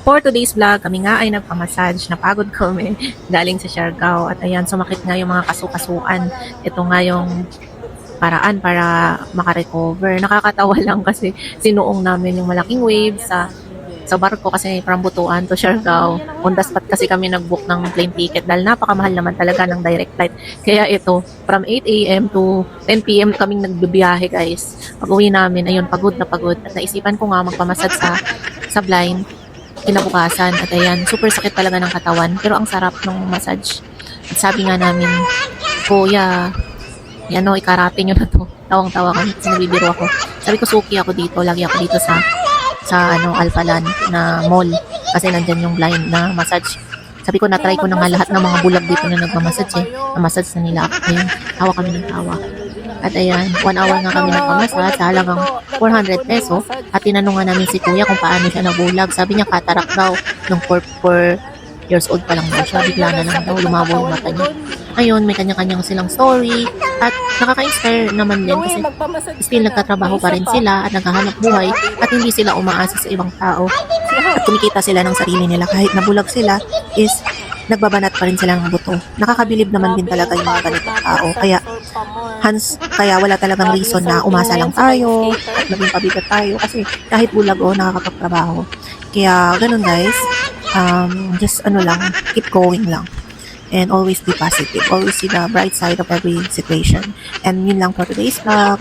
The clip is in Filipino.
For today's vlog, kami nga ay nagpamassage. Napagod kami galing sa Siargao. At ayan, sumakit nga yung mga kasukasuan. Ito nga yung paraan para makarecover. Nakakatawa lang kasi sinuong namin yung malaking wave sa barko kasi from Butuan to Siargao. On the spot kasi kami nag-book ng plane ticket dahil napakamahal naman talaga ng direct flight. Kaya ito, from 8 a.m. to 10 p.m. kaming nagbibiyahe guys. Pag-uwi namin, ayun, pagod na pagod. At naisipan ko nga magpamassage sa blind kinabukasan. At ayan, super sakit talaga ng katawan. Pero ang sarap ng massage. At sabi nga namin, Kuya, yan o, ikarate nyo na to. Tawang-tawa kami kasi nabibiro ako. Sabi ko, suki ako dito. Lagi ako dito sa Alphalan na mall. Kasi nandyan yung blind na massage. Sabi ko, na-try ko na nga lahat ng mga bulag dito na nagmamassage Na-massage na nila ako. Ayun, tawa kami ng tawa. At ayan, 1 hour nga kami nagpamassage sa halagang 400 peso. At tinanong nga namin si Kuya kung paano siya nabulag. Sabi niya, katarak daw. Nung 4 years old pa lang daw siya. Bigla na lang daw, lumabo yung mata niya. Ayun, may kanya-kanyang silang story. At nakaka-inspire naman din kasi still nagtatrabaho pa rin sila at naghahanap buhay at hindi sila umaasa sa ibang tao. At kumikita sila ng sarili nila kahit nabulag sila is nagbabanat pa rin sila ng buto. Nakakabilib naman din talaga yung mga ganitong tao. Kaya wala talagang reason na umasa lang tayo at maging pabigat tayo kasi kahit bulag nakakapagtrabaho. Kaya ganun guys, just keep going lang. And always be positive. Always see the bright side of every situation. And yun lang for today's vlog.